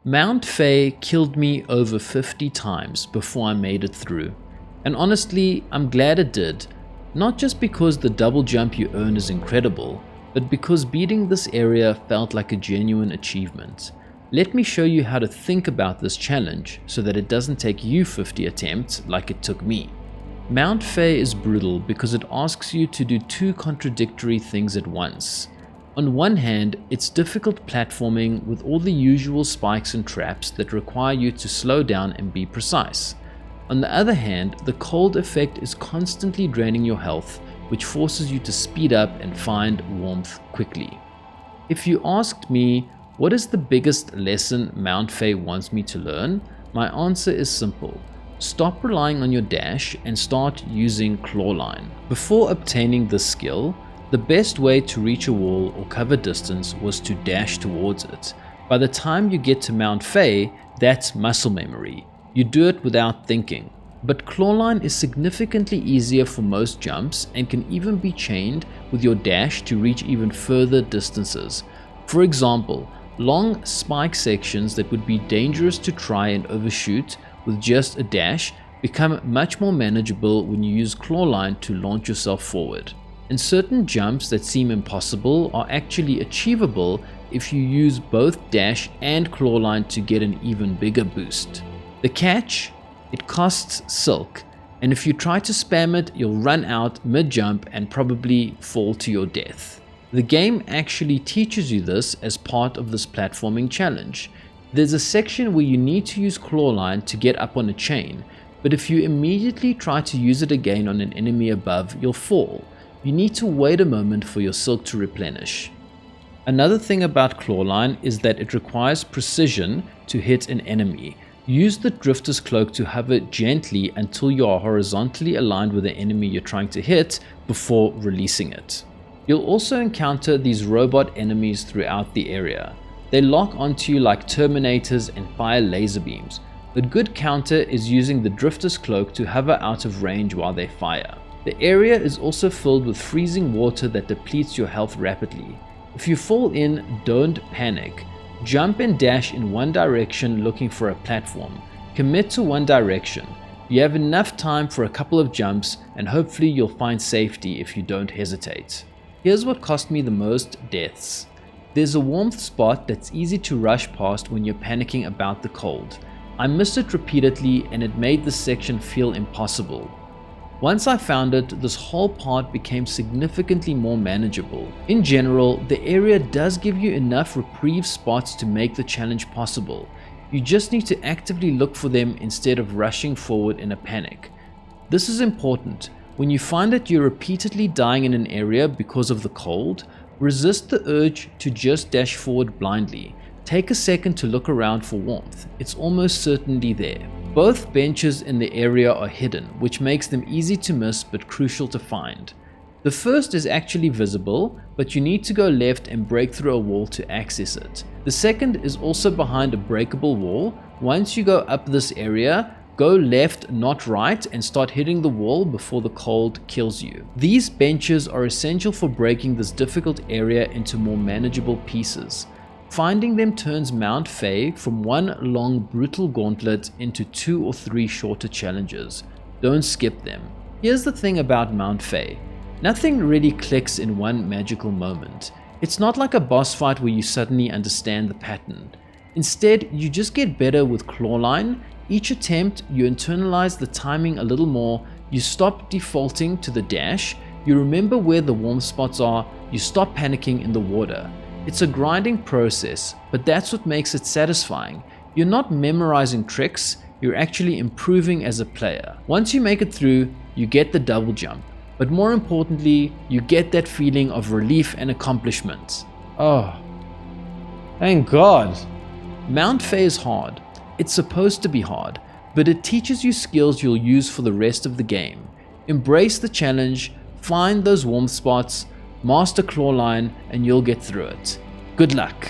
Mount Fay killed me over 50 times before I made it through. And honestly, I'm glad it did. Not just because the double jump you earn is incredible, but because beating this area felt like a genuine achievement. Let me show you how to think about this challenge so that it doesn't take you 50 attempts like it took me. Mount Fay is brutal because it asks you to do two contradictory things at once. On one hand, it's difficult platforming with all the usual spikes and traps that require you to slow down and be precise. On the other hand, the cold effect is constantly draining your health, which forces you to speed up and find warmth quickly. If you asked me, what is the biggest lesson Mount Fay wants me to learn? My answer is simple. Stop relying on your dash and start using clawline. Before obtaining this skill, the best way to reach a wall or cover distance was to dash towards it. By the time you get to Mount Fay, that's muscle memory. You do it without thinking. But clawline is significantly easier for most jumps and can even be chained with your dash to reach even further distances. For example, long spike sections that would be dangerous to try and overshoot with just a dash become much more manageable when you use clawline to launch yourself forward. And certain jumps that seem impossible are actually achievable if you use both dash and clawline to get an even bigger boost. The catch? It costs silk, and if you try to spam it, you'll run out mid-jump and probably fall to your death. The game actually teaches you this as part of this platforming challenge. There's a section where you need to use clawline to get up on a chain, but if you immediately try to use it again on an enemy above, you'll fall. You need to wait a moment for your silk to replenish. Another thing about clawline is that it requires precision to hit an enemy. Use the Drifter's Cloak to hover gently until you are horizontally aligned with the enemy you're trying to hit before releasing it. You'll also encounter these robot enemies throughout the area. They lock onto you like Terminators and fire laser beams. A good counter is using the Drifter's Cloak to hover out of range while they fire. The area is also filled with freezing water that depletes your health rapidly. If you fall in, don't panic. Jump and dash in one direction looking for a platform. Commit to one direction. You have enough time for a couple of jumps and hopefully you'll find safety if you don't hesitate. Here's what cost me the most deaths. There's a warmth spot that's easy to rush past when you're panicking about the cold. I missed it repeatedly and it made this section feel impossible. Once I found it, this whole part became significantly more manageable. In general, the area does give you enough reprieve spots to make the challenge possible. You just need to actively look for them instead of rushing forward in a panic. This is important. When you find that you're repeatedly dying in an area because of the cold, resist the urge to just dash forward blindly. Take a second to look around for warmth. It's almost certainly there. Both benches in the area are hidden, which makes them easy to miss but crucial to find. The first is actually visible, but you need to go left and break through a wall to access it. The second is also behind a breakable wall. Once you go up this area, go left, not right, and start hitting the wall before the cold kills you. These benches are essential for breaking this difficult area into more manageable pieces. Finding them turns Mount Fay from one long brutal gauntlet into 2 or 3 shorter challenges. Don't skip them. Here's the thing about Mount Fay. Nothing really clicks in one magical moment. It's not like a boss fight where you suddenly understand the pattern. Instead, you just get better with clawline. Each attempt, you internalize the timing a little more, you stop defaulting to the dash, you remember where the warm spots are, you stop panicking in the water. It's a grinding process, but that's what makes it satisfying. You're not memorizing tricks, you're actually improving as a player. Once you make it through, you get the double jump. But more importantly, you get that feeling of relief and accomplishment. Oh, thank God. Mount Fay is hard. It's supposed to be hard, but it teaches you skills you'll use for the rest of the game. Embrace the challenge, find those warm spots, master clawline, and you'll get through it. Good luck.